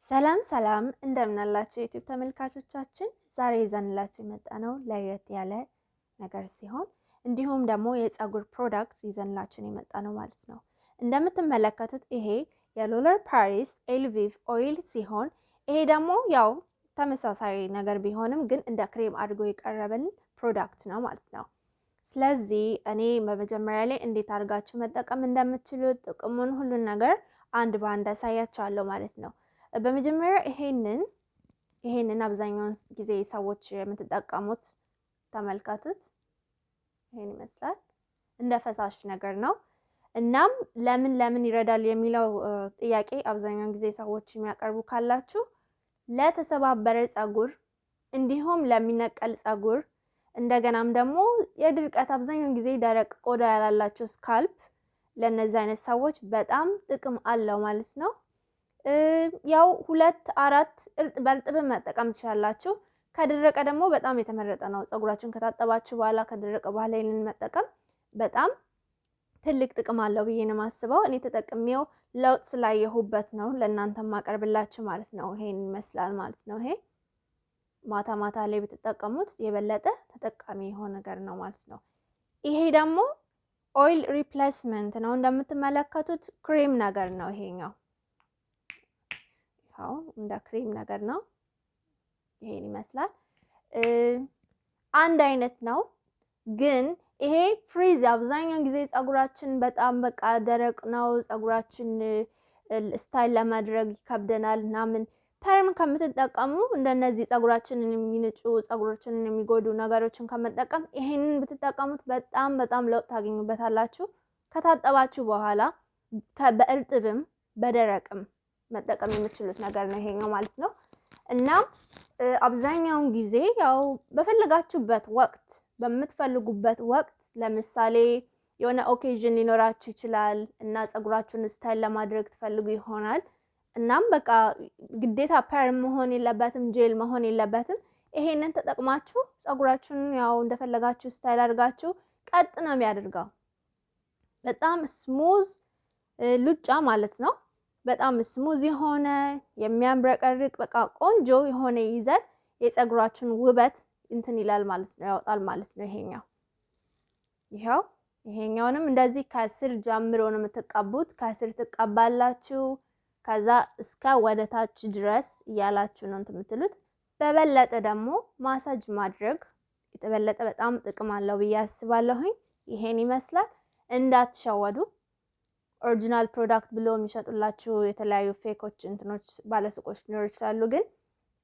ሰላም ሰላም እንደምን አላችሁ ዩቲዩብ ተመልካቾቻችን። ዛሬ ይዘንላችሁ የመጣነው ለየት ያለ ነገር ሲሆን እንዲሁም ደግሞ የፀጉር ፕሮዳክት ይዘንላችሁ የመጣነው ማለት ነው። እንደምትመለከቱት ይሄ የሎለር ፓሪስ ኤልቪቭ ኦይል ሲሆን ይሄ ደግሞ ያው ተመሳሳይ ነገር ቢሆንም ግን እንደ ክሬም አድርጎ የቀረበልን ፕሮዳክት ነው ማለት ነው። ስለዚህ እኔ በመጀመሪያ ላይ እንዴት አድርጋችሁ መጠቀም እንደምትችሉ ጥቅሙን ሁሉን ነገር አንድ በአንድ አሳያችኋለሁ ማለት ነው። በመጀመሪያ ይሄንን አብዛኛውን ጊዜ ሰዎች የምትጠቀሙት ተመልከቱት። ይሄን ይመስላል እንደ ፈሳሽ ነገር ነው። እናም ለምን ይረዳል የሚለው ጥያቄ አብዛኛውን ጊዜ ሰዎች የሚያቀርቡ ካላችሁ ለተሰባበረ ፀጉር እንዲሁም ለሚነቀል ፀጉር እንደገናም ደግሞ የድርቀት አብዛኛውን ጊዜ ደረቅ ቆዳ ያላላቸው ስካልፕ ለነዚህ አይነት ሰዎች በጣም ጥቅም አለው ማለት ነው። ያው 2-4 በእርጥብ መጠቀም ትችላላችሁ። ከደረቀ ደግሞ በጣም የተመረጠ ነው። ፀጉራችሁን ከታጠባችሁ በኋላ ከደረቀ በኋላ ይሄንን መጠቀም በጣም ትልቅ ጥቅም አለው ብዬ ነው የማስበው። እኔ ተጠቅሜው ለውጥ ስላየሁበት ነው ለእናንተ ማቀርብላችሁ ማለት ነው። ይሄን ይመስላል ማለት ነው። ይሄ ማታ ላይ ብትጠቀሙት የበለጠ ተጠቃሚ የሆነ ነገር ነው ማለት ነው። ይሄ ደግሞ ኦይል ሪፕሌስመንት ነው። እንደምትመለከቱት ክሬም ነገር ነው ይሄኛው። ያው እንደ ክሬም ነገር ነው። ይሄን ይመስላል። አንድ አይነት ነው ግን ይሄ ፍሪዝ አብዛኛውን ጊዜ ፀጉራችን በጣም በቃ ደረቅ ነው። ፀጉራችን ስታይል ለማድረግ ይከብደናል ምናምን ፐርም ከምትጠቀሙ እንደነዚህ ፀጉራችንን የሚንጩ ፀጉራችንን የሚጎዱ ነገሮችን ከመጠቀም ይሄንን ብትጠቀሙት በጣም ለውጥ ታገኙበታላችሁ። ከታጠባችሁ በኋላ በእርጥብም በደረቅም መጠቀም የምትችሉት ነገር ነው ይሄኛው ማለት ነው። እና አብዛኛውን ጊዜ ያው በፈለጋችሁበት ወቅት በምትፈልጉበት ወቅት ለምሳሌ የሆነ ኦኬዥን ሊኖራችሁ ይችላል እና ፀጉራችሁን ስታይል ለማድረግ ትፈልጉ ይሆናል። እናም በቃ ግዴታ ፐርም መሆን የለበትም ጄል መሆን የለበትም። ይሄንን ተጠቅማችሁ ፀጉራችሁን ያው እንደፈለጋችሁ ስታይል አድርጋችሁ ቀጥ ነው የሚያደርገው። በጣም ስሙዝ ሉጫ ማለት ነው። በጣም ስሙዝ የሆነ የሚያምረቀርቅ በቃ ቆንጆ የሆነ ይዘት የፀጉራችሁን ውበት እንትን ይላል ማለት ነው፣ ያወጣል ማለት ነው። ይሄኛውንም እንደዚህ ከስር ጀምሮ ነው የምትቀቡት። ከስር ትቀባላችሁ ከዛ እስከ ወደታች ድረስ እያላችሁ ነው እንትን የምትሉት። በበለጠ ደግሞ ማሳጅ ማድረግ የተበለጠ በጣም ጥቅም አለው ብዬ አስባለሁኝ። ይሄን ይመስላል። እንዳትሸወዱ። ኦሪጂናል ፕሮዳክት ብሎ የሚሸጡላችሁ የተለያዩ ፌኮች እንትኖች ባለሱቆች ሊኖሩ ይችላሉ። ግን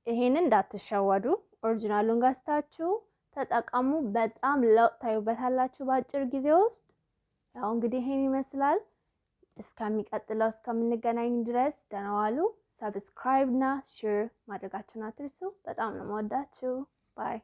ይሄንን እንዳትሸወዱ። ኦሪጂናሉን ገዝታችሁ ተጠቀሙ። በጣም ለውጥ ታዩበታላችሁ በአጭር ጊዜ ውስጥ። ያው እንግዲህ ይሄን ይመስላል። እስከሚቀጥለው እስከምንገናኝ ድረስ ደህና ዋሉ። ሰብስክራይብ እና ሼር ማድረጋችሁን አትርሱ። በጣም ነው የምወዳችሁ። ባይ